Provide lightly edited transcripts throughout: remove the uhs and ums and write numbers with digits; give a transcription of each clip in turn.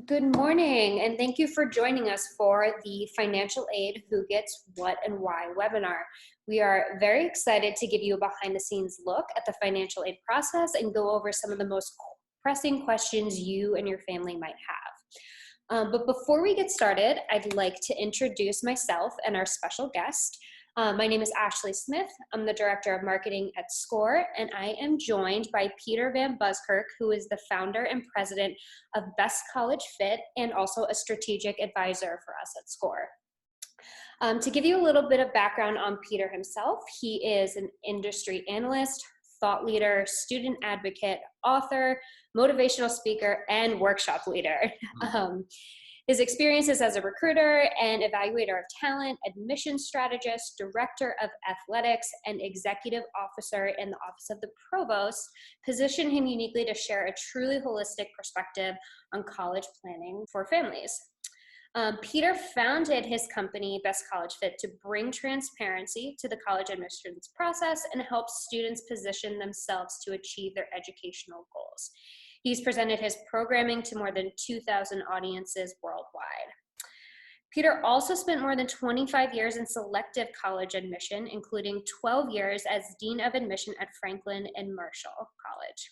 Good morning, and thank you for joining us for the Financial Aid Who Gets What and Why webinar. We are very excited to give you a behind-the-scenes look at the financial aid process and go over some of the most pressing questions you and your family might have. But before we get started, I'd like to introduce myself and our special guest. My name is Ashley Smith. I'm the Director of Marketing at Scoir, and I am joined by Peter Van Buskirk, who is the founder and president of Best College Fit and also a strategic advisor for us at Scoir. To give you a little bit of background on Peter himself, he is an industry analyst, thought leader, student advocate, author, motivational speaker, and workshop leader. His experiences as a recruiter and evaluator of talent, admission strategist, director of athletics, and executive officer in the Office of the Provost position him uniquely to share a truly holistic perspective on college planning for families. Peter founded his company, Best College Fit, to bring transparency to the college admissions process and help students position themselves to achieve their educational goals. He's presented his programming to more than 2,000 audiences worldwide. Peter also spent more than 25 years in selective college admission, including 12 years as Dean of Admission at Franklin and Marshall College.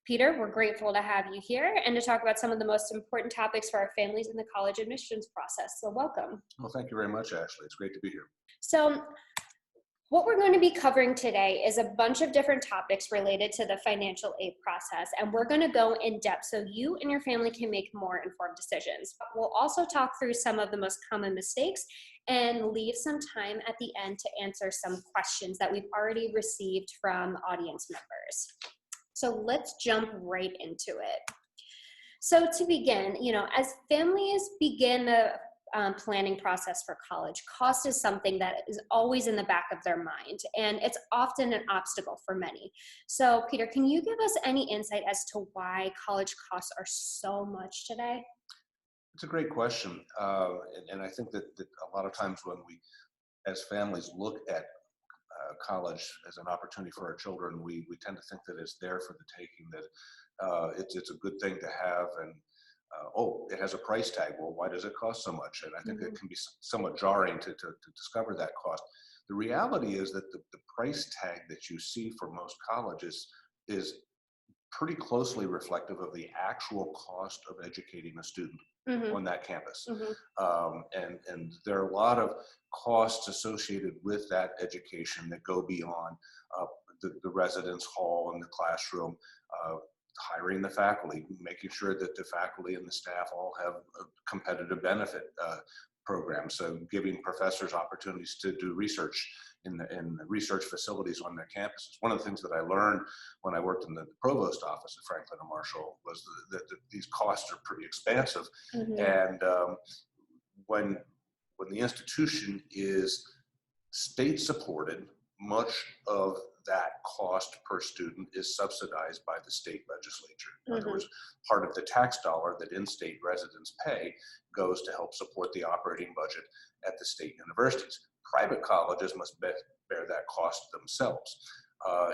Peter, we're grateful to have you here and to talk about some of the most important topics for our families in the college admissions process. So welcome. Well, thank you very much, Ashley. It's great to be here. So what we're going to be covering today is a bunch of different topics related to the financial aid process, and we're going to go in depth so you and your family can make more informed decisions. We'll also talk through some of the most common mistakes and leave some time at the end to answer some questions that we've already received from audience members. So let's jump right into it. So to begin, as families begin the planning process for college, cost is something that is always in the back of their mind, and it's often an obstacle for many. So Peter, can you give us any insight as to why college costs are so much today? It's a great question. And I think that a lot of times when we, as families, look at college as an opportunity for our children, we tend to think that it's there for the taking, that it's a good thing to have, and it has a price tag. Well, why does it cost so much? And I think it can be somewhat jarring to discover that cost. The reality is that the price tag that you see for most colleges is pretty closely reflective of the actual cost of educating a student on that campus. And there are a lot of costs associated with that education that go beyond the residence hall and the classroom, hiring the faculty, making sure that the faculty and the staff all have a competitive benefit programs, so giving professors opportunities to do research in the research facilities on their campuses. One of the things that I learned when I worked in the provost office at Franklin and Marshall was that these costs are pretty expansive. And when the institution is state supported, much of that cost per student is subsidized by the state legislature. In other words, part of the tax dollar that in-state residents pay goes to help support the operating budget at the state universities. Private colleges must bear that cost themselves.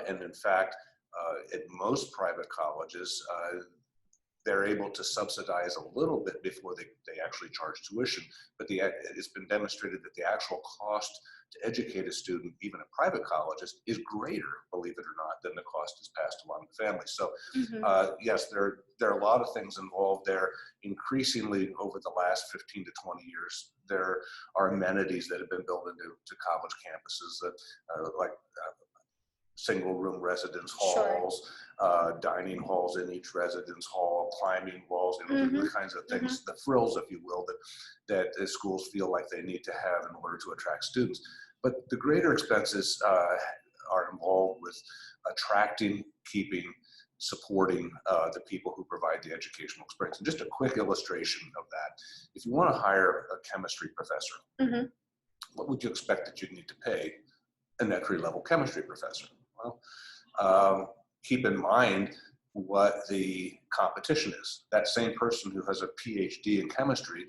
And in fact, at most private colleges, they're able to subsidize a little bit before they actually charge tuition. But it's been demonstrated that the actual cost to educate a student, even at private colleges, is greater, believe it or not, than the cost is passed along to families. So yes, there are a lot of things involved there. Increasingly over the last 15 to 20 years, there are amenities that have been built into college campuses that like single room residence halls, dining halls in each residence hall, climbing walls, the kinds of things, the frills, if you will, that schools feel like they need to have in order to attract students. But the greater expenses are involved with attracting, keeping, supporting the people who provide the educational experience. And just a quick illustration of that: if you want to hire a chemistry professor, what would you expect that you'd need to pay an entry-level chemistry professor? Well, keep in mind what the competition is. That same person who has a PhD in chemistry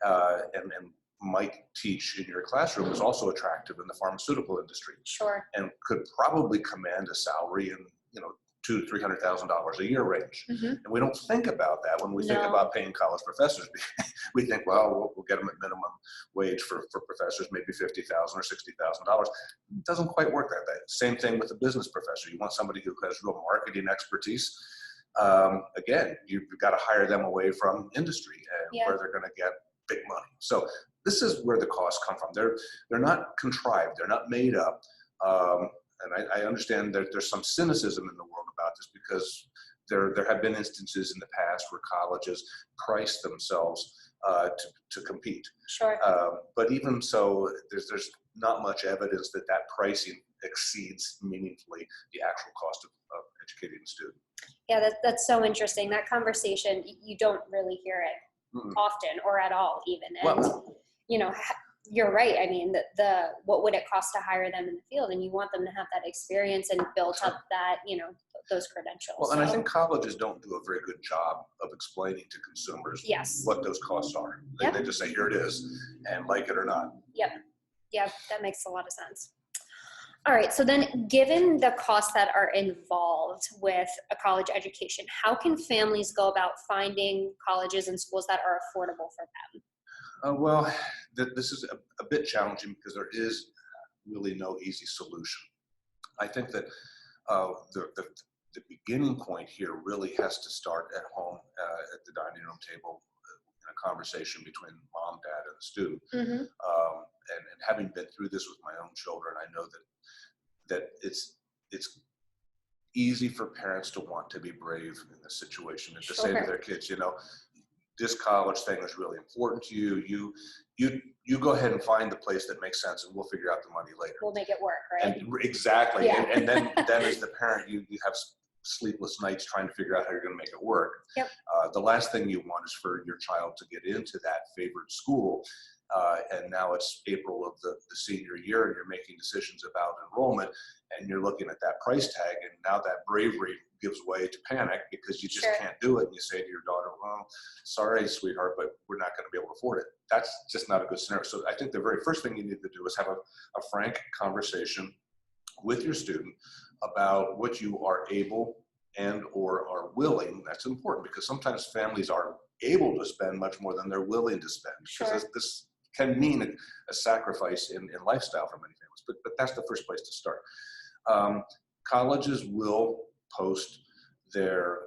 and might teach in your classroom is also attractive in the pharmaceutical industry. Sure. And could probably command a salary in $200,000 to $300,000 a year range. Mhm. And we don't think about that when we think No. about paying college professors. We think, well, we'll get them at minimum wage for professors, maybe $50,000 or $60,000. It doesn't quite work that way. Same thing with a business professor. You want somebody who has real marketing expertise. Again, you've got to hire them away from industry and Yeah. where they're going to get big money. So this is where the costs come from. They're not contrived. They're not made up. And I understand that there's some cynicism in the world about this because there have been instances in the past where colleges price themselves to compete. Sure. But even so, there's not much evidence that pricing exceeds meaningfully the actual cost of educating a student. Yeah, that's so interesting. That conversation, you don't really hear it often or at all even. And, Well, you're right. I mean, what would it cost to hire them in the field? And you want them to have that experience and build up that, those credentials. Well, and I think colleges don't do a very good job of explaining to consumers Yes. what those costs are. Yep. They just say, here it is, and like it or not. Yep. Yeah, that makes a lot of sense. All right, so then given the costs that are involved with a college education, how can families go about finding colleges and schools that are affordable for them? Well, this is a bit challenging because there is really no easy solution. I think that the beginning point here really has to start at home at the dining room table in a conversation between mom, dad, and the student. Mm-hmm. And having been through this with my own children, I know that it's easy for parents to want to be brave in this situation and to say to their kids, this college thing is really important to you. You go ahead and find the place that makes sense, and we'll figure out the money later. We'll make it work, right? And exactly. Yeah. And then as the parent, you have sleepless nights trying to figure out how you're going to make it work. Yep. The last thing you want is for your child to get into that favorite school. And now it's April of the senior year, and you're making decisions about enrollment, and you're looking at that price tag, and now that bravery gives way to panic because you just can't do it. And you say to your daughter, well, sorry, sweetheart, but we're not going to be able to afford it. That's just not a good scenario. So I think the very first thing you need to do is have a frank conversation with your student about what you are able and or are willing. That's important because sometimes families are able to spend much more than they're willing to spend. Because this can mean a sacrifice in lifestyle for many families, but that's the first place to start. Colleges will post their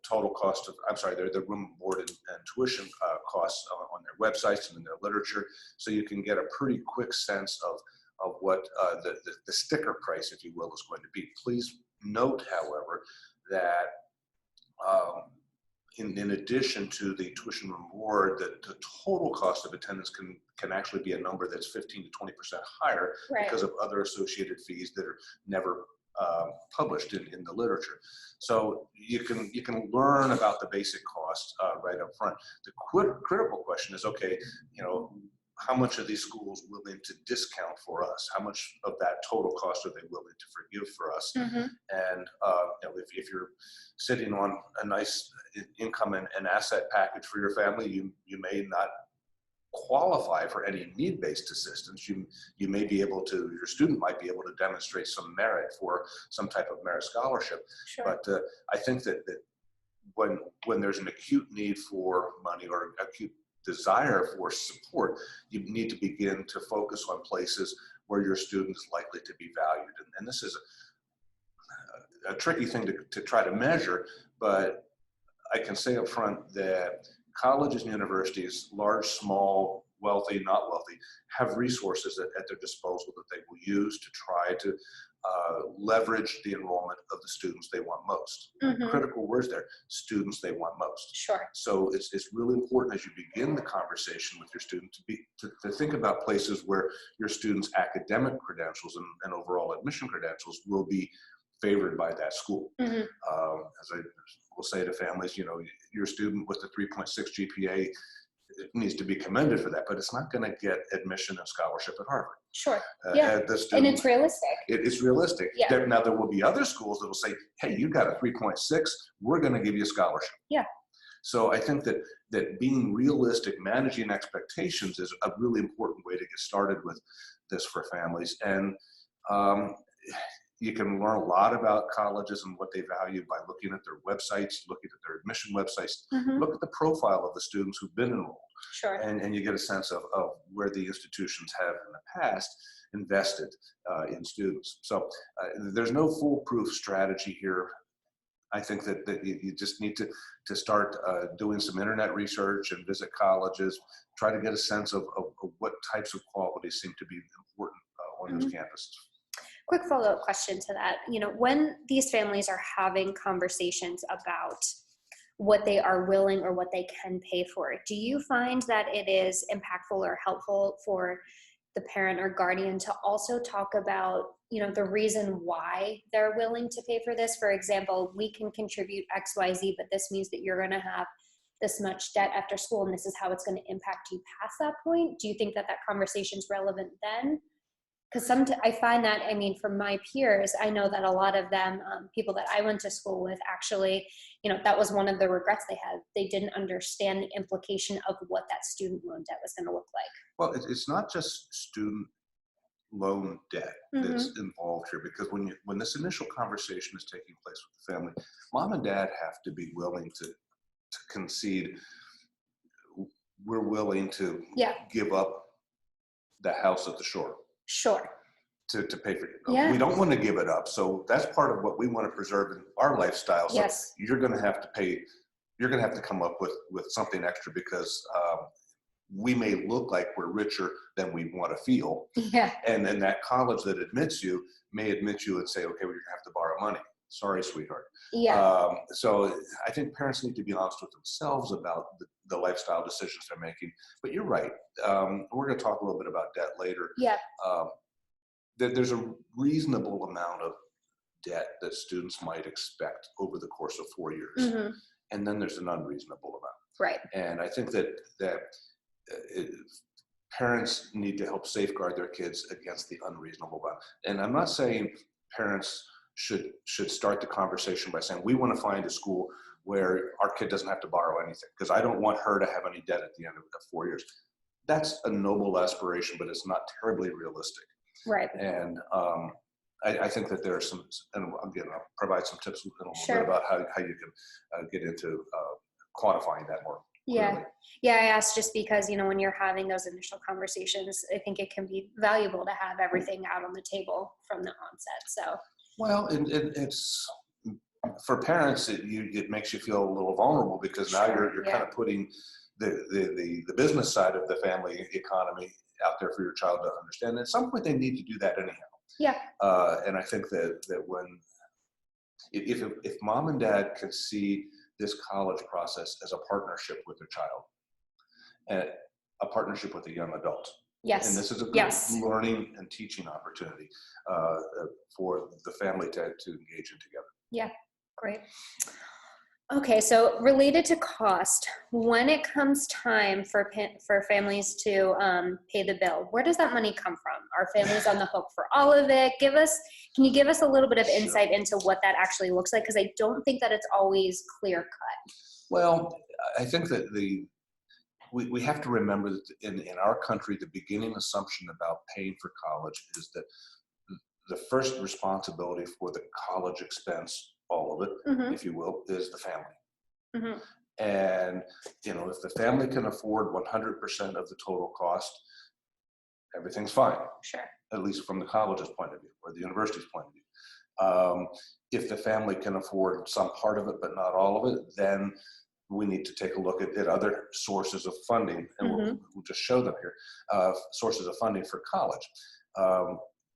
total cost of, their room, board, and tuition costs on their websites and in their literature, so you can get a pretty quick sense of what the sticker price, if you will, is going to be. Please note, however, that in addition to the tuition and board, the total cost of attendance can actually be a number that's 15 to 20% higher because of other associated fees that are never published in the literature. So you can learn about the basic costs right up front. The critical question is, okay, how much are these schools willing to discount for us? How much of that total cost are they willing to forgive for us? Mm-hmm. And if you're sitting on a nice income and asset package for your family, you may not qualify for any need-based assistance. You may be able to, your student might be able to demonstrate some merit for some type of merit scholarship. Sure. But I think that when there's an acute need for money or acute desire for support, you need to begin to focus on places where your student is likely to be valued. And this is a tricky thing to try to measure, but I can say up front that colleges and universities, large, small, wealthy, not wealthy, have resources at their disposal that they will use to try to leverage the enrollment of the students they want most. Mm-hmm. Critical words there, students they want most. Sure. So it's really important as you begin the conversation with your student to think about places where your student's academic credentials and overall admission credentials will be favored by that school. Mm-hmm. As I will say to families, your student with the 3.6 GPA needs to be commended for that, but it's not going to get admission and scholarship at Harvard. Sure. Yeah. And it's realistic. It's realistic. Yeah. Now, there will be other schools that will say, hey, you got a 3.6, we're going to give you a scholarship. Yeah. So I think that being realistic, managing expectations is a really important way to get started with this for families. And you can learn a lot about colleges and what they value by looking at their websites, looking at their admission websites, look at the profile of the students who've been enrolled. Sure. And you get a sense of where the institutions have in the past invested in students. So there's no foolproof strategy here. I think that you just need to start doing some internet research and visit colleges, try to get a sense of what types of qualities seem to be important on those campuses. Quick follow-up question to that. When these families are having conversations about what they are willing or what they can pay for, do you find that it is impactful or helpful for the parent or guardian to also talk about, the reason why they're willing to pay for this? For example, we can contribute XYZ, but this means that you're going to have this much debt after school, and this is how it's going to impact you past that point. Do you think that conversation is relevant then? Because I find that, from my peers, I know that a lot of them, people that I went to school with, actually, that was one of the regrets they had. They didn't understand the implication of what that student loan debt was going to look like. Well, it's not just student loan debt that's involved here, because when this initial conversation is taking place with the family, mom and dad have to be willing to concede. We're willing to give up the house at the shore. Sure. To pay for it. Yeah. We don't want to give it up. So that's part of what we want to preserve in our lifestyle. So yes. You're going to have to pay, you're going to have to come up with something extra, because we may look like we're richer than we want to feel. Yeah. And then that college that admits you may admit you and say, okay, well, you're going to have to borrow money. Sorry, sweetheart. Yeah. So I think parents need to be honest with themselves about the lifestyle decisions they're making. But you're right. We're going to talk a little bit about debt later. Yeah. There's a reasonable amount of debt that students might expect over the course of 4 years. And then there's an unreasonable amount. Right. And I think that parents need to help safeguard their kids against the unreasonable amount. And I'm not saying parents should start the conversation by saying, we want to find a school where our kid doesn't have to borrow anything, because I don't want her to have any debt at the end of 4 years. That's a noble aspiration, but it's not terribly realistic. Right. And I think that there are some, and again, I'll provide some tips in a little bit about how you can get into quantifying that more. Yeah. Clearly. Yeah. I asked just because, when you're having those initial conversations, I think it can be valuable to have everything out on the table from the onset. So. Well, it's for parents, it makes you feel a little vulnerable, because now you're kind of putting the business side of the family economy out there for your child to understand. And at some point, they need to do that anyhow. Yeah. And I think that when if mom and dad can see this college process as a partnership with their child, and a partnership with a young adult. Yes. And this is a good learning and teaching opportunity for the family to engage in together. Yeah, great. Okay, so related to cost, when it comes time for families to pay the bill, where does that money come from? Are families on the hook for all of it? Can you give us a little bit of insight into what that actually looks like? Because I don't think that it's always clear cut. Well, I think that we have to remember that in our country, the beginning assumption about paying for college is that the first responsibility for the college expense, all of it, if you will, is the family. And, if the family can afford 100% of the total cost, everything's fine. Sure. At least from the college's point of view or the university's point of view. If the family can afford some part of it, but not all of it, then we need to take a look at other sources of funding, and we'll just show them here, sources of funding for college.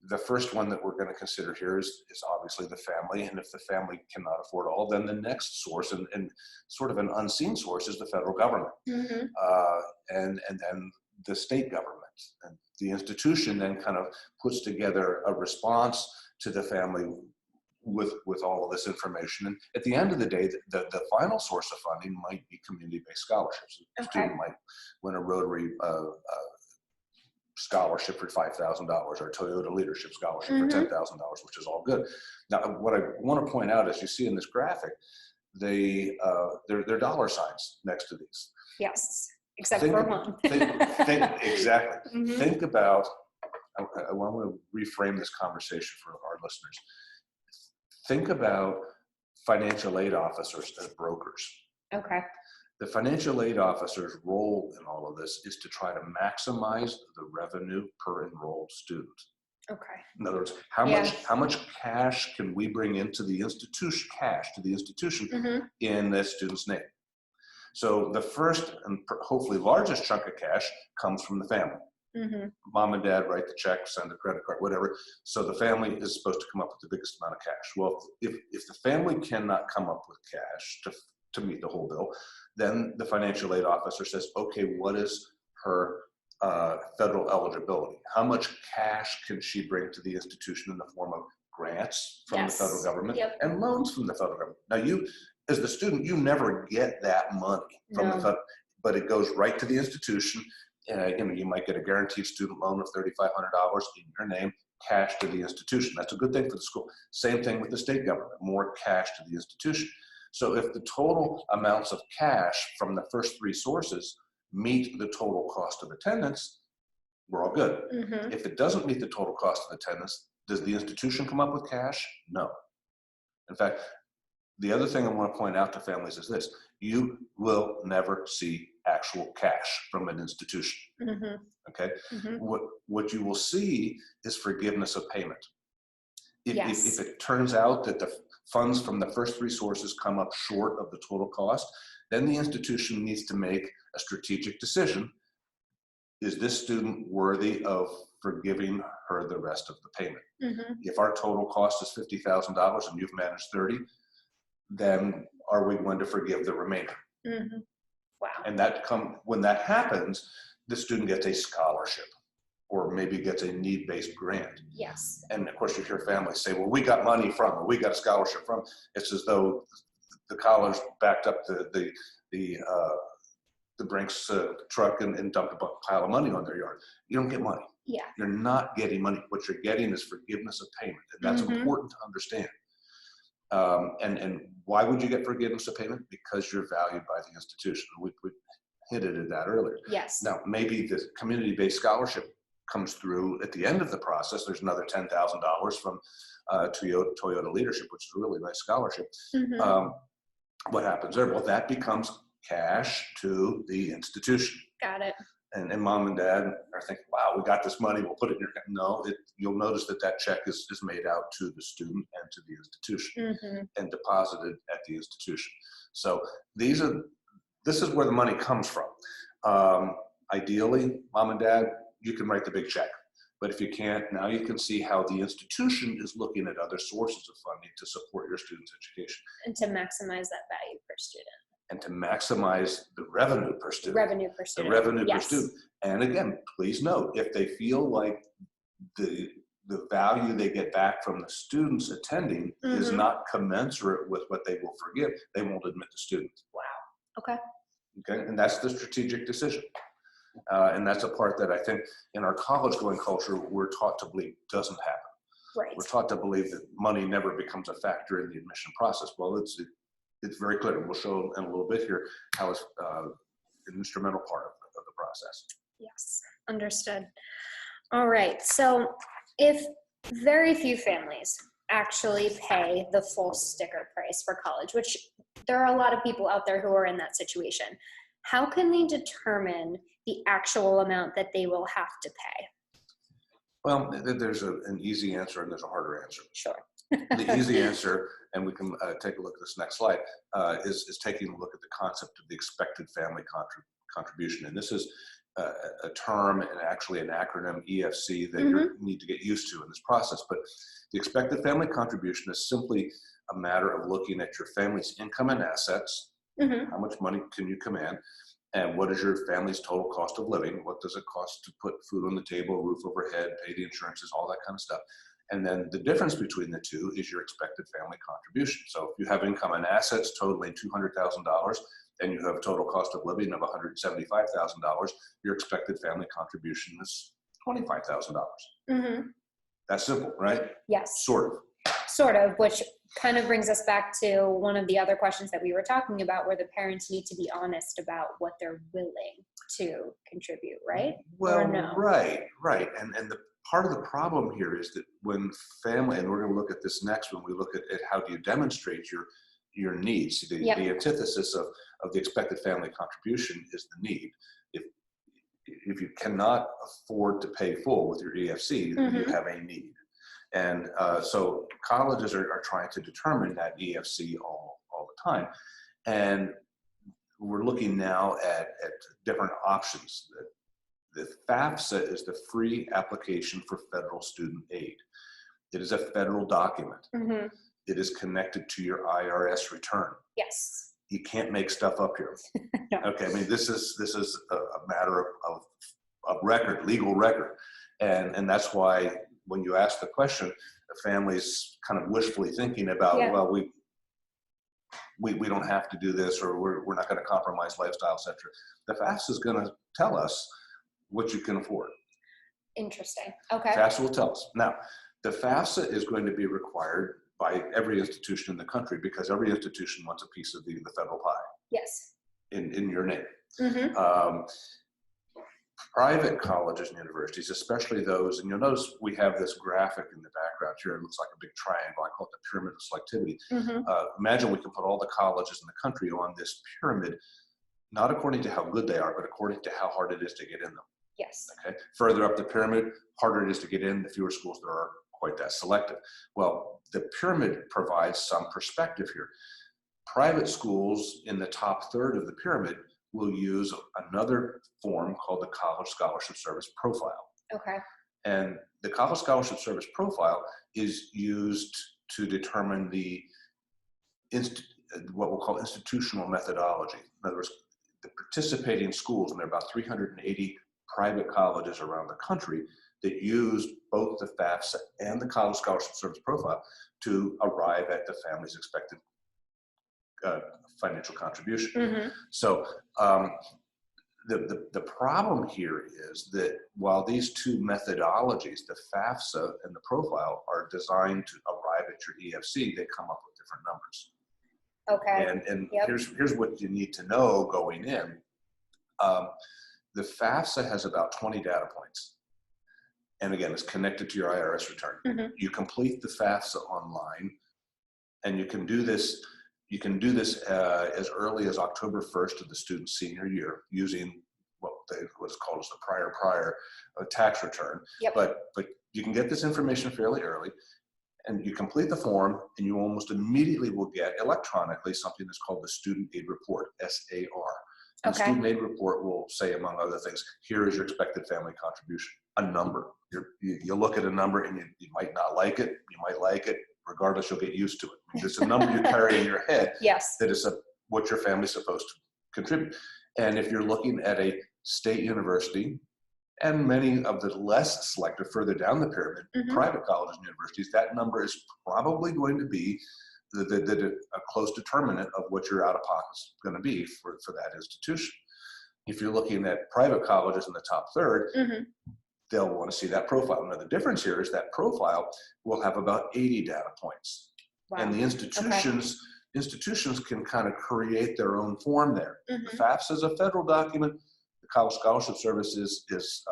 The first one that we're going to consider here is obviously the family, and if the family cannot afford all, then the next source, and sort of an unseen source, is the federal government, and then the state government. And the institution then kind of puts together a response to the family with all of this information. And at the end of the day, the final source of funding might be community-based scholarships. A student might win a Rotary scholarship for $5,000 or a Toyota Leadership Scholarship for $10,000, which is all good. Now, what I want to point out, as you see in this graphic, there are dollar signs next to these. Yes, except for one. Exactly. Think about, I want to reframe this conversation for our listeners. think about financial aid officers as brokers. Okay. The financial aid officer's role in all of this is to try to maximize the revenue per enrolled student. Okay. In other words, Yeah. how much cash can we bring into the institution, in the student's name? So the first and hopefully largest chunk of cash comes from the family. Mom and dad write the check, send a credit card, whatever. So the family is supposed to come up with the biggest amount of cash. Well, if the family cannot come up with cash to meet the whole bill, then the financial aid officer says, okay, what is her federal eligibility? How much cash can she bring to the institution in the form of grants from the federal government and loans from the federal government? Now, you, as the student, you never get that money from the federal, but it goes right to the institution. You might get a guaranteed student loan of $3,500 in your name, cash to the institution. That's a good thing for the school. Same thing with the state government, more cash to the institution. So if the total amounts of cash from the first three sources meet the total cost of attendance, we're all good. If it doesn't meet the total cost of attendance, does the institution come up with cash? No. In fact, the other thing I want to point out to families is this: you will never see actual cash from an institution. Okay? What you will see is forgiveness of payment. If it turns out that the funds from the first three sources come up short of the total cost, then the institution needs to make a strategic decision. Is this student worthy of forgiving her the rest of the payment? If our total cost is $50,000 and you've managed 30, then are we going to forgive the remainder? Wow. And when that happens, the student gets a scholarship or maybe gets a need-based grant. Yes. And of course, you hear families say, well, we got money from, or we got a scholarship from. It's as though the college backed up the Brinks truck and dumped a pile of money on their yard. You don't get money. Yeah. You're not getting money. What you're getting is forgiveness of payment. And that's important to understand. And why would you get forgiveness of payment? Because you're valued by the institution. We hinted at that earlier. Yes. Now, maybe the community-based scholarship comes through at the end of the process. There's another $10,000 from Toyota Leadership, which is a really nice scholarship. What happens there? Well, that becomes cash to the institution. Got it. And mom and dad are thinking, wow, we got this money, we'll put it in your account. No, you'll notice that check is made out to the student and to the institution and deposited at the institution. So this is where the money comes from. Ideally, mom and dad, you can write the big check. But if you can't, now you can see how the institution is looking at other sources of funding to support your student's education. And to maximize that value per student. And to maximize the revenue per student. Revenue per student. The revenue per student. And again, please note, if they feel like the value they get back from the students attending is not commensurate with what they will forgive, they won't admit the student. Wow. Okay. Okay, and that's the strategic decision. And that's a part that I think in our college-going culture, we're taught to believe doesn't happen. Right. We're taught to believe that money never becomes a factor in the admission process. Well, it's very clear. We'll show in a little bit here how it's an instrumental part of the process. Yes, understood. All right, so if very few families actually pay the full sticker price for college, which there are a lot of people out there who are in that situation, how can they determine the actual amount that they will have to pay? Well, there's an easy answer and there's a harder answer. Sure. The easy answer, and we can take a look at this next slide, is taking a look at the concept of the expected family contribution. And this is a term and actually an acronym, EFC, that you need to get used to in this process. But the expected family contribution is simply a matter of looking at your family's income and assets, how much money can you command, and what is your family's total cost of living? What does it cost to put food on the table, roof overhead, pay the insurances, all that kind of stuff. And then the difference between the two is your expected family contribution. So if you have income and assets totaling $200,000 and you have total cost of living of $175,000, your expected family contribution is $25,000. That's simple, right? Yes. Sort of. Sort of, which kind of brings us back to one of the other questions that we were talking about, where the parents need to be honest about what they're willing to contribute, right? Well, or no? right. And part of the problem here is that when family, and we're going to look at this next when we look at how do you demonstrate your needs. The antithesis of the expected family contribution is the need. If you cannot afford to pay full with your EFC, you have a need. And so colleges are trying to determine that EFC all the time. And we're looking now at different options. The FAFSA is the free application for federal student aid. It is a federal document. It is connected to your IRS return. Yes. You can't make stuff up here. No. Okay, I mean, this is a matter of record, legal record. And that's why when you ask the question, the family's kind of wishfully thinking about, well, we don't have to do this, or we're not going to compromise lifestyle, etc. The FAFSA is going to tell us what you can afford. Interesting. Okay. FAFSA will tell us. Now, the FAFSA is going to be required by every institution in the country because every institution wants a piece of the federal pie. Yes. In your name. Private colleges and universities, especially those, and you'll notice we have this graphic in the background here. It looks like a big triangle. I call it the pyramid of selectivity. Imagine we can put all the colleges in the country on this pyramid, not according to how good they are, but according to how hard it is to get in them. Yes. Okay. Further up the pyramid, harder it is to get in, the fewer schools there are quite that selective. Well, the pyramid provides some perspective here. Private schools in the top third of the pyramid will use another form called the College Scholarship Service Profile. Okay. And the College Scholarship Service Profile is used to determine what we'll call institutional methodology. In other words, the participating schools, and there are about 380 private colleges around the country that use both the FAFSA and the College Scholarship Service Profile to arrive at the family's expected financial contribution. So the problem here is that while these two methodologies, the FAFSA and the profile, are designed to arrive at your EFC, they come up with different numbers. Okay. And here's what you need to know going in. The FAFSA has about 20 data points. And again, it's connected to your IRS return. You complete the FAFSA online, and you can do this. You can do this as early as October 1st of the student's senior year using what's called as the prior tax return. But you can get this information fairly early, and you complete the form, and you almost immediately will get electronically something that's called the Student Aid Report, SAR. The Student Aid Report will say, among other things, here is your expected family contribution, a number. You look at a number, and you might not like it, you might like it. Regardless, you'll get used to it. I mean, it's a number you carry in your head that is what your family's supposed to contribute. And if you're looking at a state university, and many of the less selective further down the pyramid, private colleges and universities, that number is probably going to be a close determinant of what your out-of-pocket is going to be for that institution. If you're looking at private colleges in the top third, they'll want to see that profile. Now, the difference here is that profile will have about 80 data points. And the institutions can kind of create their own form there. The FAFSA is a federal document. The College Scholarship Service is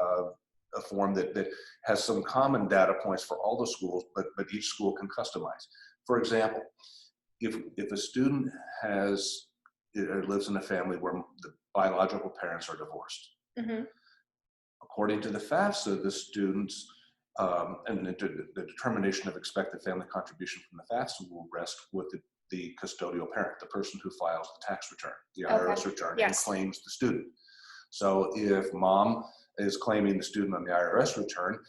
a form that has some common data points for all the schools, but each school can customize. For example, if a student lives in a family where the biological parents are divorced, according to the FAFSA, the students and the determination of expected family contribution from the FAFSA will rest with the custodial parent, the person who files the tax return, the IRS return, and claims the student. So if mom is claiming the student on the IRS return,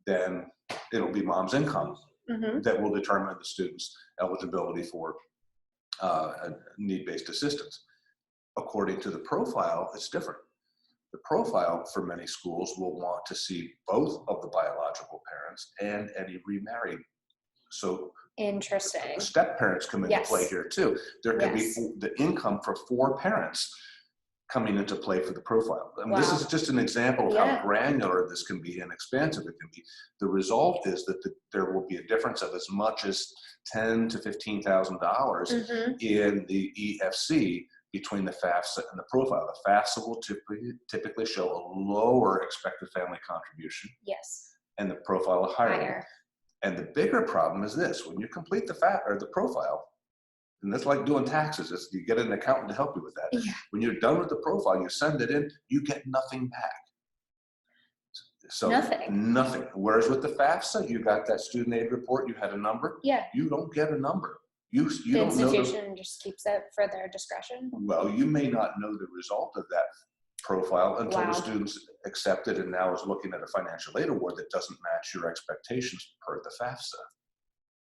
then it'll be mom's income that will determine the student's eligibility for need-based assistance. According to the profile, it's different. The profile for many schools will want to see both of the biological parents and any remarried. So interesting. Step parents come into play here too. There could be the income for 4 parents coming into play for the profile. And this is just an example of how granular this can be and expansive it can be. The result is that there will be a difference of as much as $10,000 to $15,000 in the EFC between the FAFSA and the profile. The FAFSA will typically show a lower expected family contribution. Yes. And the profile a higher. And the bigger problem is this: when you complete the profile, and that's like doing taxes. You get an accountant to help you with that. Yeah. When you're done with the profile, you send it in, you get nothing back. So nothing. Whereas with the FAFSA, you got that student aid report, you had a number. Yeah. You don't get a number. You the don't know institution just keeps it for their discretion. Well, you may not know the result of that profile until the student's accepted and now is looking at a financial aid award that doesn't match your expectations per the FAFSA.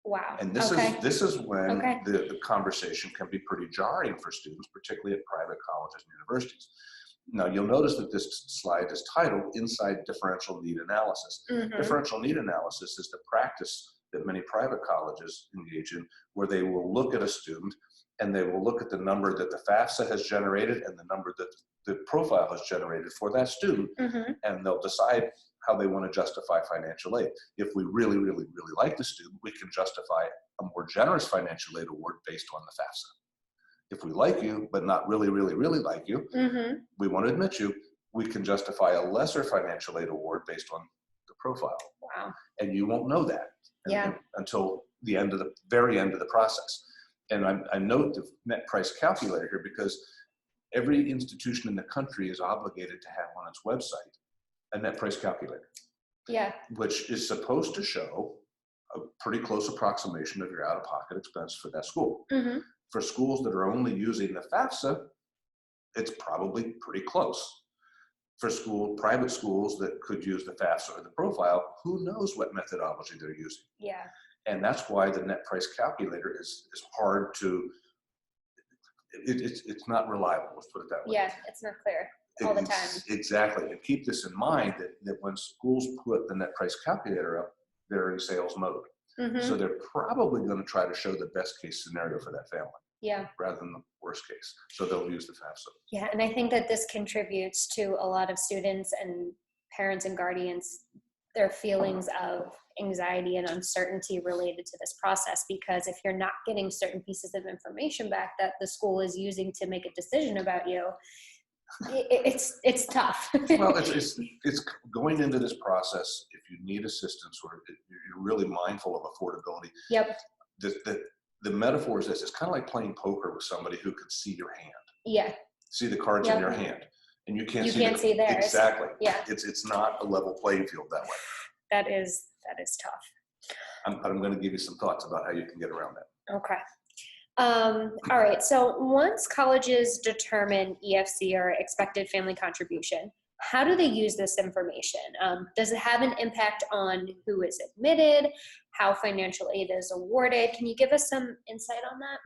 Wow. And this is when the conversation can be pretty jarring for students, particularly at private colleges and universities. Now, you'll notice that this slide is titled Inside Differential Need Analysis. Differential need analysis is the practice that many private colleges engage in, where they will look at a student and they will look at the number that the FAFSA has generated and the number that the profile has generated for that student, and they'll decide how they want to justify financial aid. If we really, really, really like the student, we can justify a more generous financial aid award based on the FAFSA. If we like you, but not really, really, really like you, we want to admit you, we can justify a lesser financial aid award based on the profile. Wow. And you won't know that until the very end of the process. And I note the net price calculator here because every institution in the country is obligated to have on its website a net price calculator. Yeah. Which is supposed to show a pretty close approximation of your out-of-pocket expense for that school. For schools that are only using the FAFSA, it's probably pretty close. For private schools that could use the FAFSA or the profile, who knows what methodology they're using? Yeah. And that's why the net price calculator is hard to, it's not reliable, let's put it that way. Yeah, it's not clear all the time. Exactly. And keep this in mind that when schools put the net price calculator up, they're in sales mode. So they're probably going to try to show the best case scenario for that family. Yeah. Rather than the worst case. So they'll use the FAFSA. Yeah, and I think that this contributes to a lot of students and parents and guardians, their feelings of anxiety and uncertainty related to this process, because if you're not getting certain pieces of information back that the school is using to make a decision about you, it's tough. Well, it's going into this process, if you need assistance or you're really mindful of affordability. Yep. The metaphor is this: it's kind of like playing poker with somebody who can see your hand. Yeah. See the cards in your hand, and you can't see theirs. Exactly. Yeah. It's not a level playing field that way. That is tough. I'm going to give you some thoughts about how you can get around that. Okay. All right. So once colleges determine EFC or expected family contribution, how do they use this information? Does it have an impact on who is admitted, how financial aid is awarded? Can you give us some insight on that?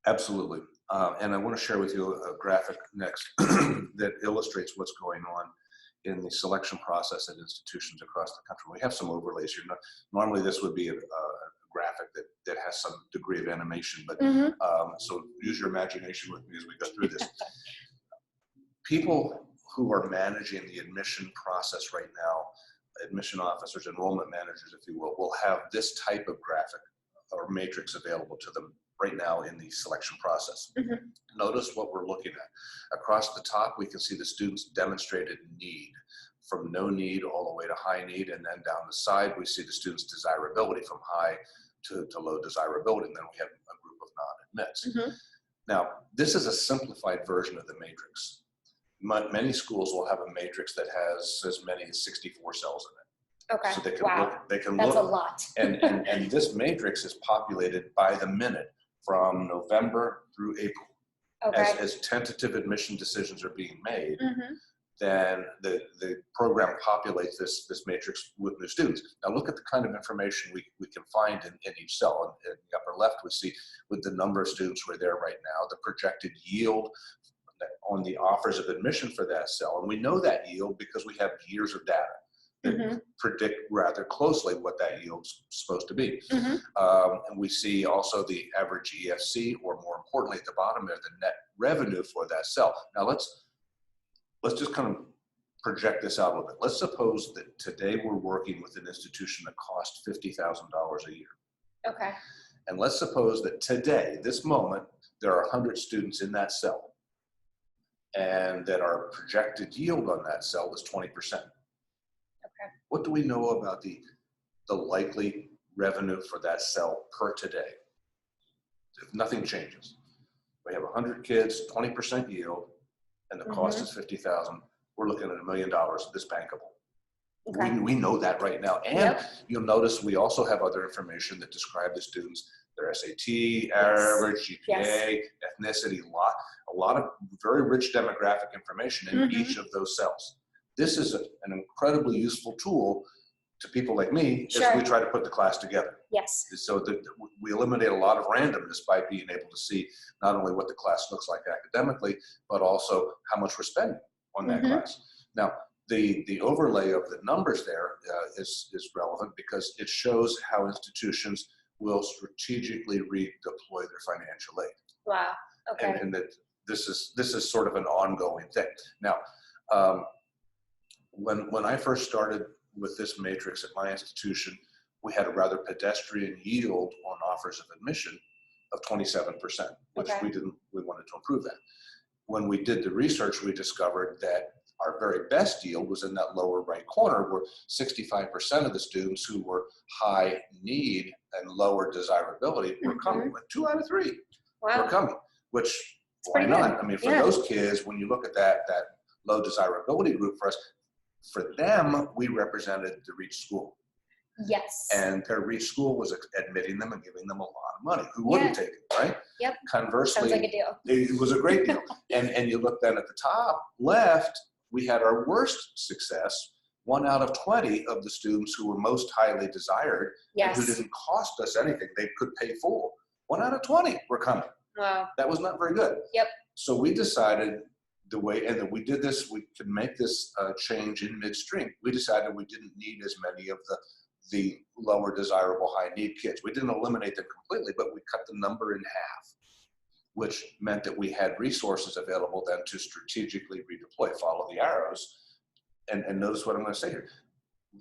Absolutely. And I want to share with you a graphic next that illustrates what's going on in the selection process at institutions across the country. We have some overlays here. Normally this would be a graphic that has some degree of animation, but so use your imagination with me as we go through this. People who are managing the admission process right now, admission officers, enrollment managers, if you will have this type of graphic or matrix available to them right now in the selection process. Notice what we're looking at. Across the top, we can see the students' demonstrated need, from no need all the way to high need, and then down the side, we see the students' desirability from high to low desirability, and then we have a group of non-admits. Now, this is a simplified version of the matrix. Many schools will have a matrix that has as many as 64 cells in it. Okay. So they can look. That's a lot. and this matrix is populated by the minute from November through April. Okay. As tentative admission decisions are being made, then the program populates this matrix with new students. Now look at the kind of information we can find in each cell. In the upper left, we see with the number of students who are there right now, the projected yield on the offers of admission for that cell. And we know that yield because we have years of data that predict rather closely what that yield's supposed to be. And we see also the average EFC, or more importantly at the bottom there, the net revenue for that cell. Now let's just kind of project this out a little bit. Let's suppose that today we're working with an institution that costs $50,000 a year. Okay. And let's suppose that today, this moment, there are 100 students in that cell, and that our projected yield on that cell is 20%. Okay. What do we know about the likely revenue for that cell per today? If nothing changes, we have 100 kids, 20% yield, and the cost is $50,000. We're looking at $1 million that's bankable. Okay. We know that right now. And you'll notice we also have other information that describe the students, their SAT, average, GPA, ethnicity, a lot of very rich demographic information in each of those cells. This is an incredibly useful tool to people like me as we try to put the class together. Yes. So that we eliminate a lot of randomness by being able to see not only what the class looks like academically, but also how much we're spending on that class. Now, the overlay of the numbers there is relevant because it shows how institutions will strategically redeploy their financial aid. Wow. Okay. And that this is sort of an ongoing thing. Now, when I first started with this matrix at my institution, we had a rather pedestrian yield on offers of admission of 27%, which we wanted to improve that. When we did the research, we discovered that our very best yield was in that lower right corner, where 65% of the students who were high need and lower desirability were coming. Like 2 out of 3 were coming, which why not? I mean, for those kids, when you look at that low desirability group for us, for them, we represented the Reach School. Yes. And their Reach School was admitting them and giving them a lot of money. Who wouldn't take it, right? Yep. Conversely, sounds like a deal. It was a great deal. and you look then at the top left, we had our worst success. 1 out of 20 of the students who were most highly desired and who didn't cost us anything, they could pay full. 1 out of 20 were coming. Wow. That was not very good. Yep. So we decided the way, and we did this, we could make this change in midstream. We decided we didn't need as many of the lower desirable high need kids. We didn't eliminate them completely, but we cut the number in half, which meant that we had resources available then to strategically redeploy, follow the arrows, and notice what I'm going to say here,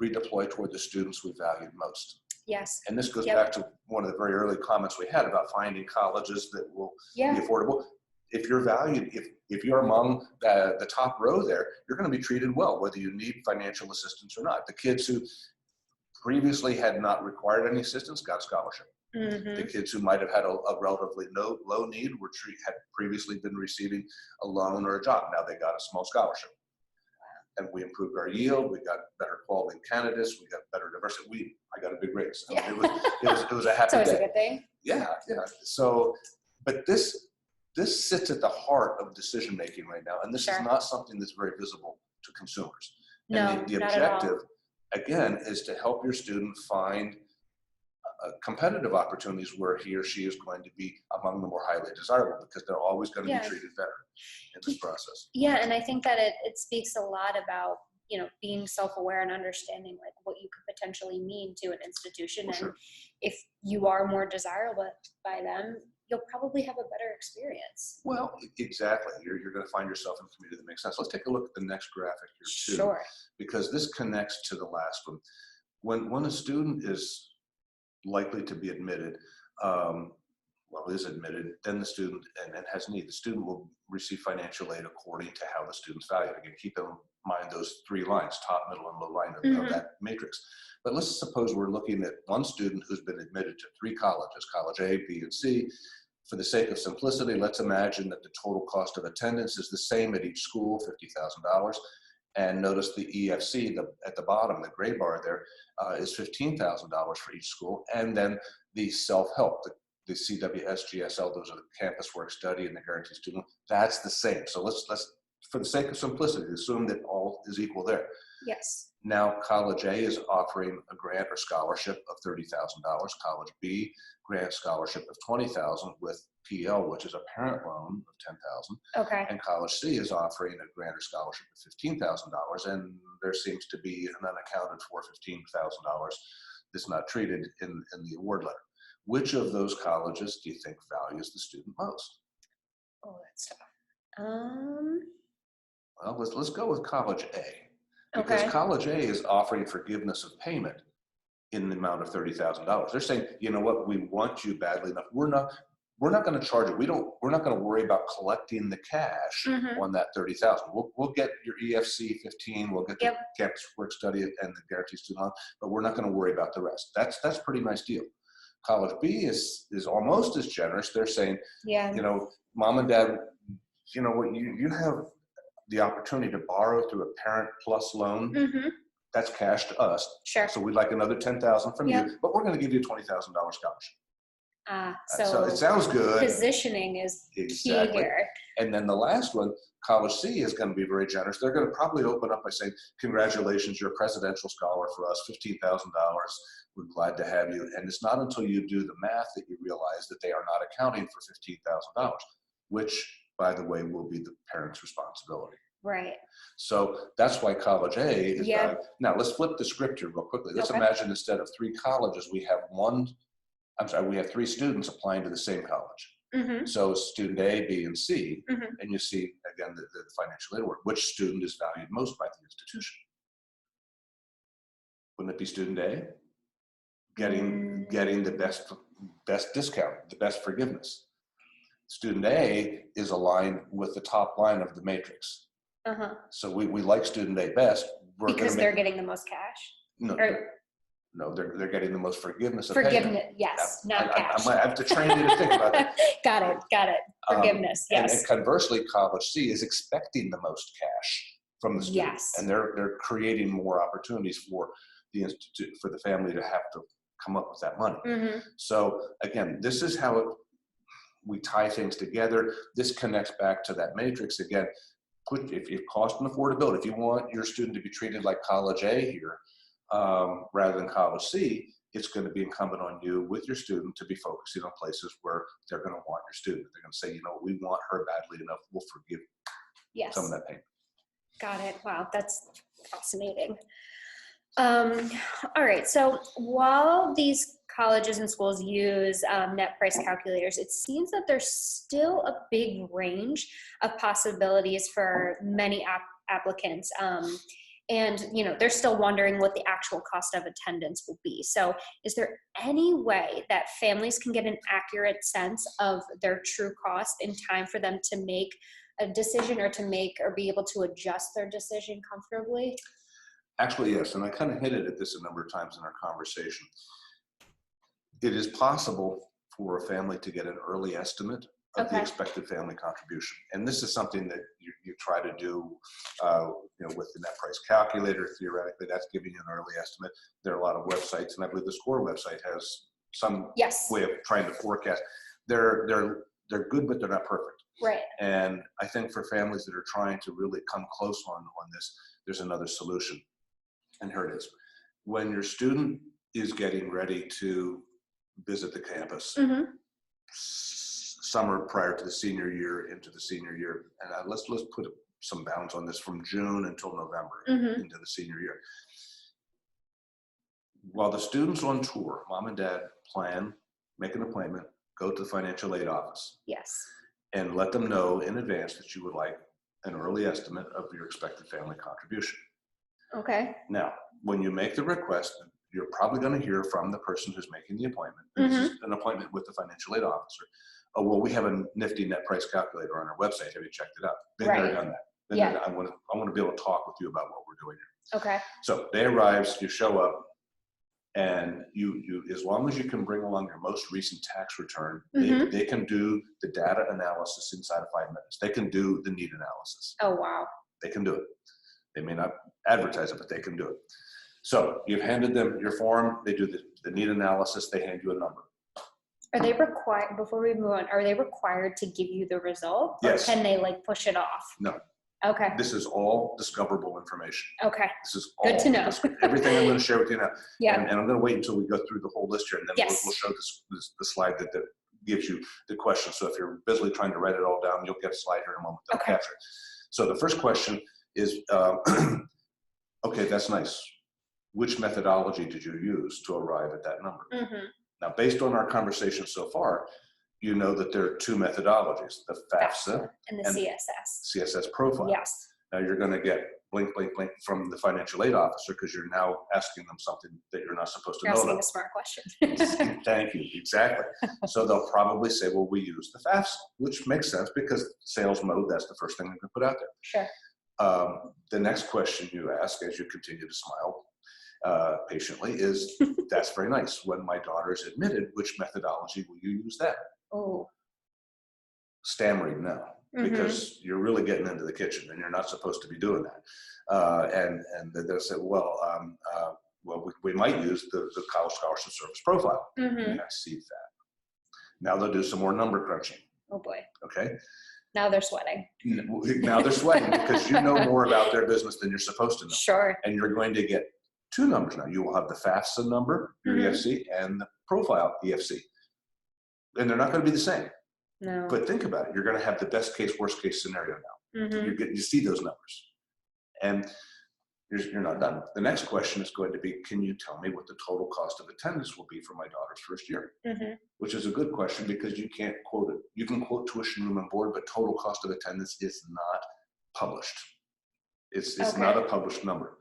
redeploy toward the students we valued most. Yes. And this goes back to one of the very early comments we had about finding colleges that will be affordable. If you're valued, if you're among the top row there, you're going to be treated well, whether you need financial assistance or not. The kids who previously had not required any assistance got scholarship. The kids who might have had a relatively low need had previously been receiving a loan or a job. Now they got a small scholarship. And we improved our yield. We got better quality candidates. We got better diversity. I got a big raise. I mean, it was a happy It's always day. a good thing. Yeah. So, but this sits at the heart of decision making right now, and this is not something that's very visible to consumers. And the objective, again, is to help your student find competitive opportunities where he or she is going to be among the more highly desirable, because they're always going to be treated better in this process. Yeah, and I think that it speaks a lot about, you know, being self-aware and understanding like what you could potentially mean to an institution. And if you are more desirable by them, you'll probably have a better experience. Well, exactly. You're going to find yourself in a community that makes sense. Let's take a look at the next graphic here too, because this connects to the last one. When a student is likely to be admitted, is admitted, then the student and has need, the student will receive financial aid according to how the student's valued. Again, keep in mind those 3 lines, top, middle, and low line of that matrix. But let's suppose we're looking at one student who's been admitted to 3 colleges, college A, B, and C. For the sake of simplicity, let's imagine that the total cost of attendance is the same at each school, $50,000. And notice the EFC at the bottom, the gray bar there, is $15,000 for each school. And then the self-help, the CWSGSL, those are the campus work study and the guaranteed student, that's the same. So let's, for the sake of simplicity, assume that all is equal there. Yes. Now, College A is offering a grant or scholarship of $30,000. College B, grant scholarship of $20,000 with PL, which is a parent loan of $10,000. Okay. And College C is offering a grant or scholarship of $15,000, and there seems to be an unaccounted for $15,000 that's not treated in the award letter. Which of those colleges do you think values the student most? Oh, that's tough. Well, let's go with College A. Because College A is offering forgiveness of payment in the amount of $30,000. They're saying, you know what, we want you badly enough. We're not going to charge it. We're not going to worry about collecting the cash on that 30,000. We'll get your EFC 15. We'll get the campus work study and the guaranteed student loan, but we're not going to worry about the rest. That's a pretty nice deal. College B is almost as generous. They're saying, you know, mom and dad, you know what, you have the opportunity to borrow through a Parent Plus loan. That's cash to us. Sure. So we'd like another $10,000 from you, but we're going to give you a $20,000 scholarship. So it sounds good. Positioning is key here. And then the last one, College C, is going to be very generous. They're going to probably open up by saying, congratulations, you're a presidential scholar for us, $15,000. We're glad to have you. And it's not until you do the math that you realize that they are not accounting for $15,000, which, by the way, will be the parent's responsibility. Right. So that's why College A is valued. Now let's flip the script here real quickly. Let's imagine instead of 3 colleges, we have 3 students applying to the same college. So student A, B, and C, and you see again the financial aid work. Which student is valued most by the institution? Wouldn't it be student A? Getting the best discount, the best forgiveness. Student A is aligned with the top line of the matrix. So we like student A best. Because they're getting the most cash? No, they're getting the most forgiveness. Forgiveness, yes, not cash. I have to train you to think about it. Got it. Forgiveness, yes. And conversely, College C is expecting the most cash from the student. Yes. And they're creating more opportunities for the institute, for the family to have to come up with that money. So again, this is how we tie things together. This connects back to that matrix again. If you cost and affordability, if you want your student to be treated like College A here, rather than College C, it's going to be incumbent on you with your student to be focusing on places where they're going to want your student. They're going to say, you know, we want her badly enough, we'll forgive some of that pain. Got it. Wow, that's fascinating. All right, so while these colleges and schools use net price calculators, it seems that there's still a big range of possibilities for many applicants. And, you know, they're still wondering what the actual cost of attendance will be. So is there any way that families can get an accurate sense of their true cost in time for them to make a decision or be able to adjust their decision comfortably? Actually, yes, and I kind of hinted at this a number of times in our conversation. It is possible for a family to get an early estimate of the expected family contribution. And this is something that you try to do with the net price calculator. Theoretically, that's giving you an early estimate. There are a lot of websites, and I believe the Scoir website has some way of trying to forecast. They're good, but they're not perfect. Right. And I think for families that are trying to really come close on this, there's another solution. And here it is. When your student is getting ready to visit the campus, summer prior to the senior year, into the senior year, and let's put some bounds on this from June until November into the senior year. While the student's on tour, mom and dad plan, make an appointment, go to the financial aid office. Yes. And let them know in advance that you would like an early estimate of your expected family contribution. Okay. Now, when you make the request, you're probably going to hear from the person who's making the appointment. This is an appointment with the financial aid officer. Oh, well, we have a nifty net price calculator on our website. Have you checked it out? Been there, done that. I want to be able to talk with you about what we're doing here. Okay. So day arrives, you show up, and you as long as you can bring along your most recent tax return, they can do the data analysis inside of 5 minutes. They can do the need analysis. Oh, wow. They can do it. They may not advertise it, but they can do it. So you've handed them your form, they do the need analysis, they hand you a number. Are they required, before we move on, are they required to give you the result? Yes. Or can they like push it off? No. Okay. This is all discoverable information. Okay. This is all good to know. Everything I'm going to share with you now. Yeah. And I'm going to wait until we go through the whole list here, and then we'll show the slide that gives you the question. So if you're busily trying to write it all down, you'll get a slide here in a moment that'll capture it. So the first question is, okay, that's nice. Which methodology did you use to arrive at that number? Now, based on our conversation so far, you know that there are 2 methodologies, the FAFSA and the CSS. CSS profile. Yes. Now you're going to get blink, blink, blink from the financial aid officer because you're now asking them something that you're not supposed to You're know asking about. a smart question. Thank you, exactly. So they'll probably say, well, we use the FAFSA, which makes sense because sales mode, that's the first thing they can put out there. Sure. The next question you ask as you continue to smile patiently is, that's very nice. When my daughter is admitted, which methodology will you use then? Oh. Stammering no, because you're really getting into the kitchen and you're not supposed to be doing that. And they'll say, well, we might use the college scholarship service profile. Yeah, I see that. Now they'll do some more number crunching. Oh boy. Okay. Now they're sweating. Now they're sweating because you know more about their business than you're supposed to know. Sure. And you're going to get two numbers now. You will have the FAFSA number, your EFC, and the profile EFC. And they're not going to be the same. No. But think about it. You're going to have the best case, worst case scenario now. You see those numbers. And you're not done. The next question is going to be, can you tell me what the total cost of attendance will be for my daughter's first year? Which is a good question because you can't quote it. You can quote tuition, room, and board, but total cost of attendance is not published. It's not a published number.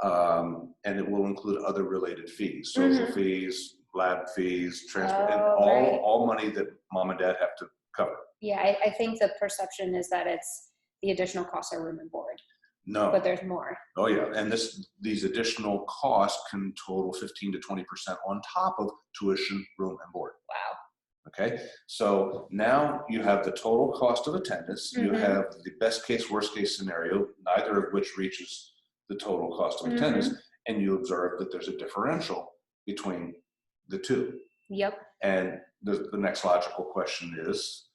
And it will include other related fees, social fees, lab fees, transport, and all money that mom and dad have to cover. Yeah, I think the perception is that it's the additional costs are room and board. No. But there's more. Oh yeah, and these additional costs can total 15 to 20% on top of tuition, room, and board. Wow. Okay, so now you have the total cost of attendance, you have the best case, worst case scenario, neither of which reaches the total cost of attendance, and you observe that there's a differential between the two. Yep. And the next logical question is,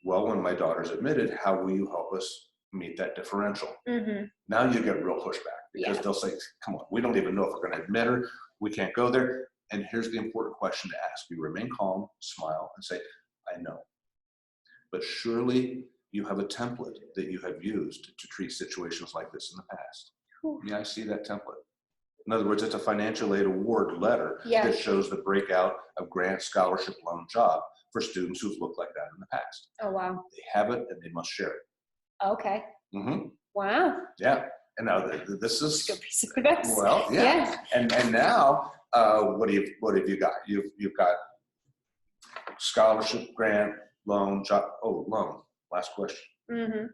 well, when my daughter's admitted, how will you help us meet that differential? Now you get real pushback because they'll say, come on, we don't even know if we're going to admit her. We can't go there. And here's the important question to ask. You remain calm, smile, and say, I know. But surely you have a template that you have used to treat situations like this in the past. Yeah, I see that template. In other words, it's a financial aid award letter that shows the breakout of grant, scholarship, loan, job for students who've looked like that in the past. Oh, wow. They have it and they must share it. Okay. Wow. Yeah. And now this is good piece of advice. Well, yeah. And now what have you got? You've got scholarship, grant, loan, job. Oh, loan. Last question.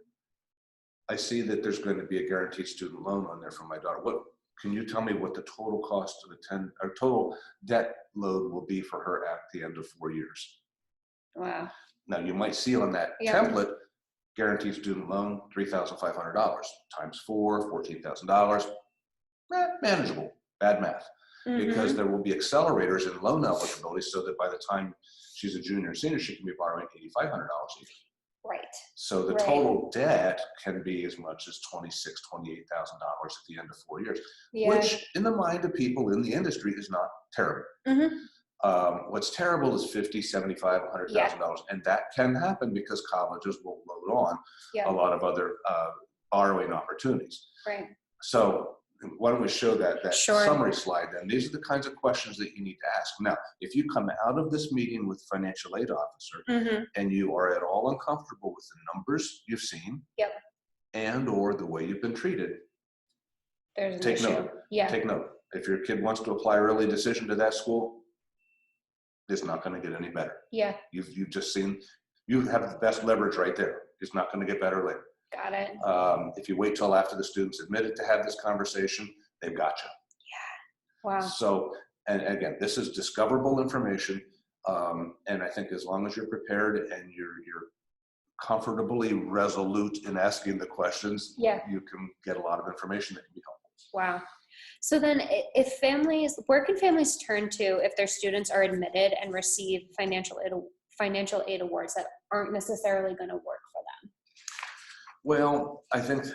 I see that there's going to be a guaranteed student loan on there for my daughter. What can you tell me what the total cost of total debt load will be for her at the end of 4 years? Wow. Now you might see on that template, guaranteed student loan, $3,500 times 4, $14,000. Manageable. Bad math. Because there will be accelerators in loan eligibility so that by the time she's a junior or senior, she can be borrowing $8,500 a year. Right. So the total debt can be as much as $26,000, $28,000 at the end of 4 years, which in the mind of people in the industry is not terrible. What's terrible is $50,000, $75,000, $100,000, and that can happen because colleges will load on a lot of other borrowing opportunities. Right. So why don't we show that summary slide then? These are the kinds of questions that you need to ask. Now, if you come out of this meeting with financial aid officer and you are at all uncomfortable with the numbers you've seen and or the way you've been treated, take note. Take note. If your kid wants to apply early decision to that school, it's not going to get any better. Yeah. You've just seen, you have the best leverage right there. It's not going to get better later. Got it. If you wait till after the student's admitted to have this conversation, they've got you. Yeah. Wow. So, and again, this is discoverable information. And I think as long as you're prepared and you're comfortably resolute in asking the questions, you can get a lot of information that can be helpful. Wow. So then where can families turn to if their students are admitted and receive financial aid awards that aren't necessarily going to work for them? Well, I think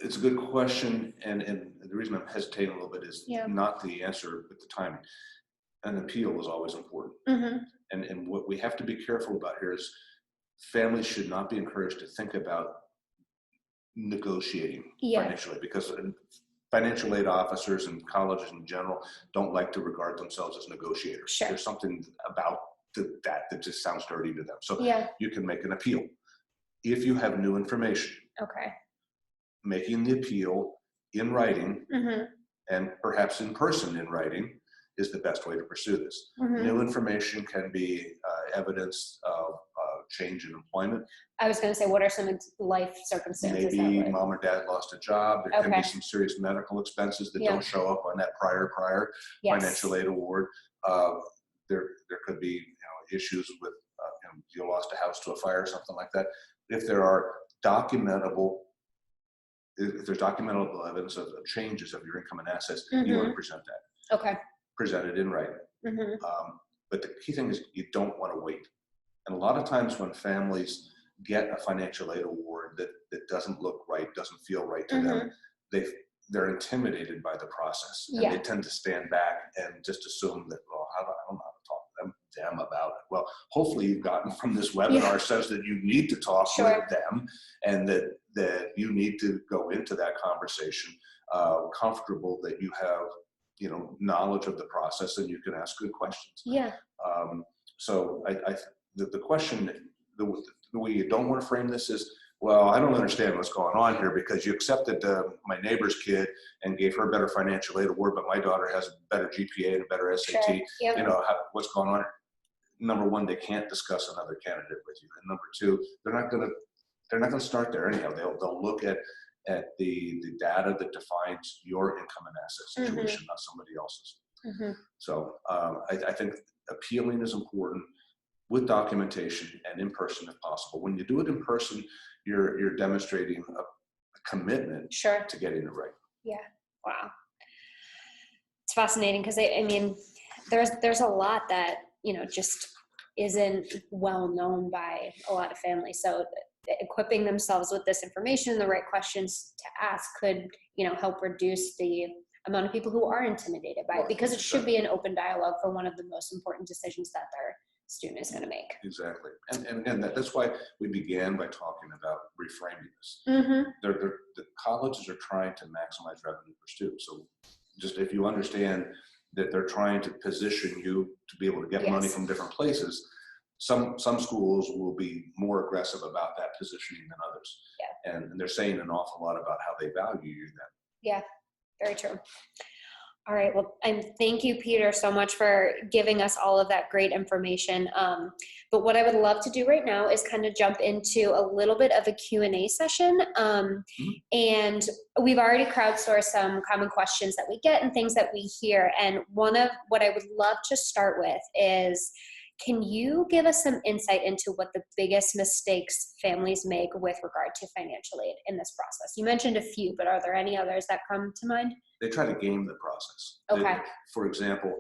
it's a good question. And the reason I'm hesitating a little bit is not the answer, but the timing. An appeal is always important. And what we have to be careful about here is families should not be encouraged to think about negotiating financially, because financial aid officers and colleges in general don't like to regard themselves as negotiators. Sure. There's something about that just sounds dirty to them. So you can make an appeal. If you have new information, Okay. making the appeal in writing and perhaps in person in writing is the best way to pursue this. New information can be evidence of change in employment. I was going to say, what are some life circumstances? Maybe that would... mom or dad lost a job. There can be some serious medical expenses that don't show up on that prior financial aid award. There could be issues with you lost a house to a fire or something like that. If there are if there's documentable evidence of changes of your income and assets, you want to present that. Okay. Present it in writing. But the key thing is you don't want to wait. And a lot of times when families get a financial aid award that doesn't look right, doesn't feel right to them, they're intimidated by the process. And they tend to stand back and just assume that, well, I don't know how to talk to them about it. Well, hopefully you've gotten from this webinar says that you need to talk with them, and that you need to go into that conversation comfortable that you have knowledge of the process and you can ask good questions. So the question, the way you don't want to frame this is, well, I don't understand what's going on here because you accepted my neighbor's kid and gave her a better financial aid award, but my daughter has a better GPA and a better SAT. What's going on? Number one, they can't discuss another candidate with you, and number two, they're not going to start there anyhow. They'll look at the data that defines your income and asset situation, not somebody else's. So I think appealing is important with documentation and in person if possible. When you do it in person, you're demonstrating a commitment to getting it right. Wow. It's fascinating because I mean, there's a lot that, just isn't well known by a lot of families. So equipping themselves with this information and the right questions to ask could, help reduce the amount of people who are intimidated by it, because it should be an open dialogue for one of the most important decisions that their student is going to make. Exactly. And again, that's why we began by talking about reframing this. The colleges are trying to maximize revenue per student. So just if you understand that they're trying to position you to be able to get money from different places, some schools will be more aggressive about that positioning than others. And they're saying an awful lot about how they value you then. Very true. All right. Well, and thank you, Peter, so much for giving us all of that great information. But what I would love to do right now is kind of jump into a little bit of a Q&A session. And we've already crowdsourced some common questions that we get and things that we hear. And one of what I would love to start with is, can you give us some insight into what the biggest mistakes families make with regard to financial aid in this process? You mentioned a few, but are there any others that come to mind? They try to game the process. Okay. For example,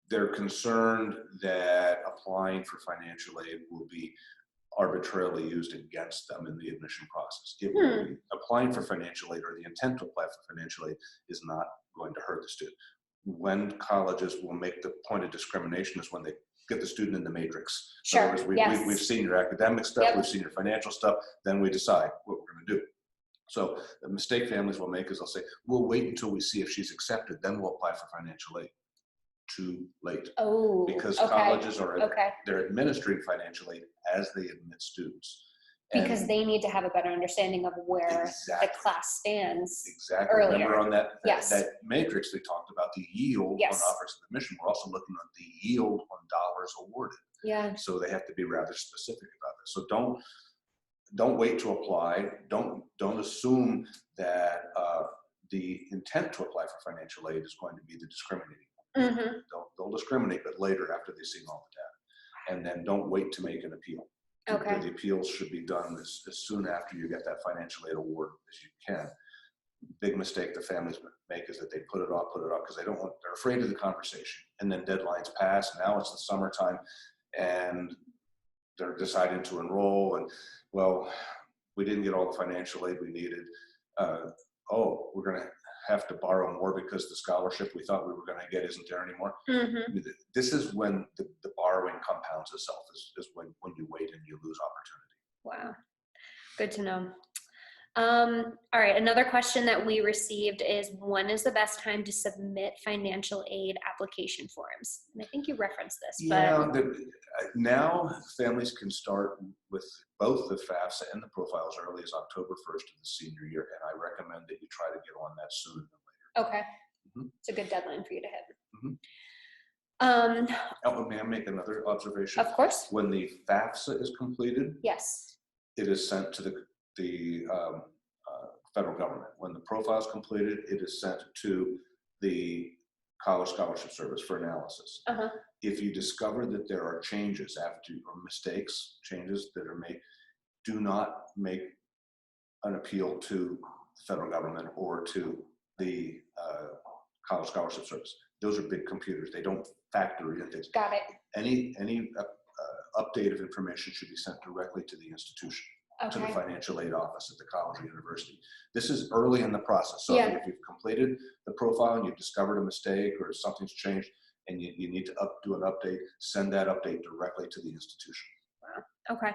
they're concerned that applying for financial aid will be arbitrarily used against them in the admission process. It will be. Applying for financial aid, or the intent to apply for financial aid, is not going to hurt the student. When colleges will make the point of discrimination is when they get the student in the matrix. We've seen your academic stuff, we've seen your financial stuff, then we decide what we're going to do. So the mistake families will make is they'll say, we'll wait until we see if she's accepted, then we'll apply for financial aid. Too late. Because colleges they're administering financial aid as they admit students. Because they need to have a better understanding of where the class stands. Earlier. Remember on that matrix, they talked about the yield on offers of admission. We're also looking at the yield on dollars awarded. So they have to be rather specific about this. So don't wait to apply. Don't assume that the intent to apply for financial aid is going to be the discriminating one. They'll discriminate, but later after they've seen all the data. And then don't wait to make an appeal. The appeals should be done as soon after you get that financial aid award as you can. Big mistake the families make is that they put it off because they're afraid of the conversation. And then deadlines pass. Now it's the summertime and they're deciding to enroll, and well, we didn't get all the financial aid we needed. We're going to have to borrow more because the scholarship we thought we were going to get isn't there anymore. This is when the borrowing compounds itself, is when you wait and you lose opportunity. Wow. Good to know. All right, another question that we received is, when is the best time to submit financial aid application forms? And I think you referenced this, Yeah, but now families can start with both the FAFSA and the profile as early as October 1st of the senior year, and I recommend that you try to get on that sooner than later. okay, Mhm. it's a good deadline for you to hit. Mhm. Um, Oh, may I make another observation? of course, When the FAFSA is completed, yes. it is sent to the federal government. When the profile is completed, it is sent to the College Scholarship Service for analysis. Uh-huh. If you discover that there are changes after, or mistakes, changes that are made, do not make an appeal to the federal government or to the College Scholarship Service. Those are big computers. They don't factor in things. Got it. Any update of information should be sent directly to the institution, to the Okay. financial aid office at the college or university. This is early in the process. So Yeah. if you've completed the profile and you've discovered a mistake or something's changed and you need to do an update, send that update directly to the institution. Wow. Okay.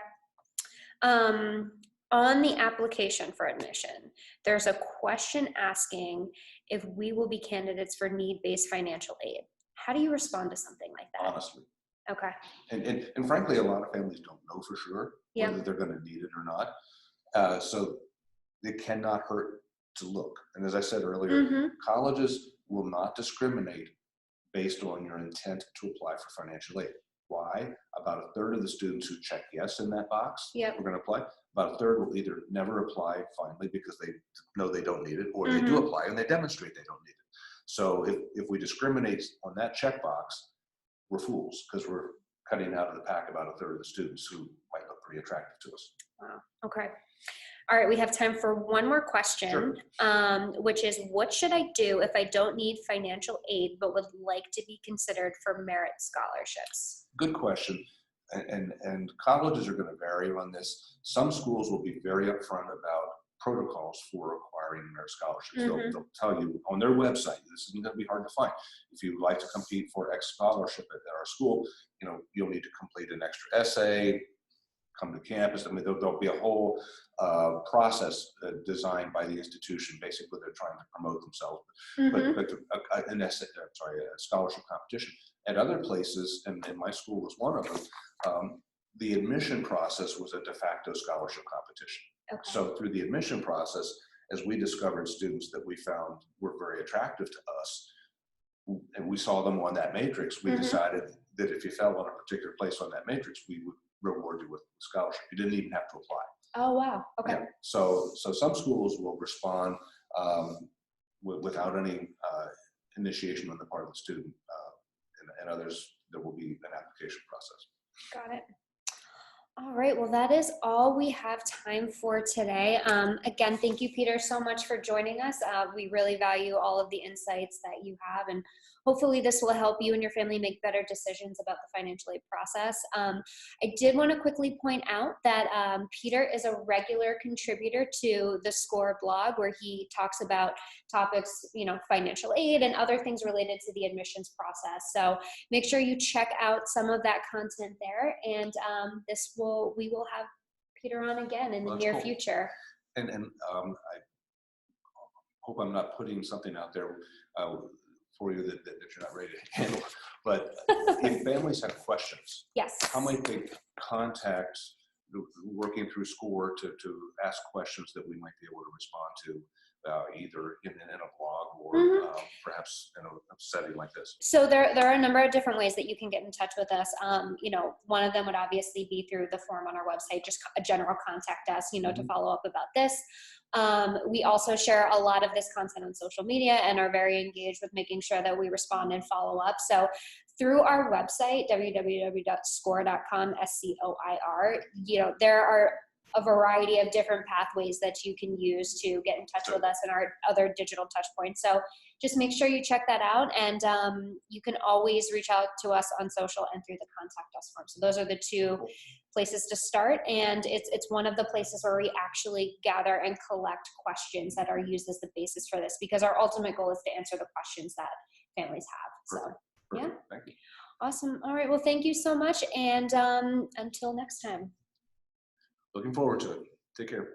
On the application for admission, there's a question asking if we will be candidates for need-based financial aid. How do you respond to something like that? Honestly. Okay. And frankly, a lot of families don't know for sure Yep. whether they're going to need it or not. So it cannot hurt to look. And as I said earlier, Mm-hmm. colleges will not discriminate based on your intent to apply for financial aid. Why? About a third of the students who check yes in that box, Yep. we're going to apply. About a third will either never apply finally because they know they don't need it, or Mm-hmm. they do apply and they demonstrate they don't need it. So if we discriminate on that checkbox, we're fools because we're cutting out of the pack about a third of the students who might look pretty attractive to us. Wow. Okay. All right, we have time for one more question, Sure. Which is, what should I do if I don't need financial aid but would like to be considered for merit scholarships? Good question. And colleges are going to vary on this. Some schools will be very upfront about protocols for acquiring merit scholarships. Mm-hmm. They'll tell you on their website, this isn't going to be hard to find. If you'd like to compete for X scholarship at our school, you'll need to complete an extra essay, come to campus. I mean, there'll be a whole process designed by the institution. Basically, they're trying to promote themselves, Mm-hmm. but a scholarship competition. At other places, and my school was one of them, the admission process was a de facto scholarship competition. Okay. So through the admission process, as we discovered students that we found were very attractive to us, and we saw them on that matrix, we Mm-hmm. decided that if you fell on a particular place on that matrix, we would reward you with a scholarship. You didn't even have to apply. Oh, wow. Okay. Yeah. So some schools will respond without any initiation on the part of the student, and others, there will be an application process. Got it. All right, well, that is all we have time for today. Again, thank you, Peter, so much for joining us. We really value all of the insights that you have, and hopefully this will help you and your family make better decisions about the financial aid process. I did want to quickly point out that Peter is a regular contributor to the Scoir blog, where he talks about topics, financial aid and other things related to the admissions process. So make sure you check out some of that content there, and we will have Peter on again in the near cool. future. And I hope I'm not putting something out there for you that you're not ready to handle. But if families have questions, yes, how might they contact working through Scoir to ask questions that we might be able to respond to, either in a blog or mm-hmm. Perhaps in a setting like this? So there are a number of different ways that you can get in touch with us. One of them would obviously be through the form on our website, just a general contact us, Mm-hmm. to follow up about this. We also share a lot of this content on social media and are very engaged with making sure that we respond and follow up. So through our website, www.scoir.com, SCOIR, there are a variety of different pathways that you can use to get in touch with us and our other digital touch points. So just make sure you check that out, and you can always reach out to us on social and through the contact us form. So those are the two places to start, and it's one of the places where we actually gather and collect questions that are used as the basis for this, because our ultimate goal is to answer the questions that families have. Perfect. So yeah, Thank you. Awesome. All right, well, thank you so much, and until next time. Looking forward to it. Take care.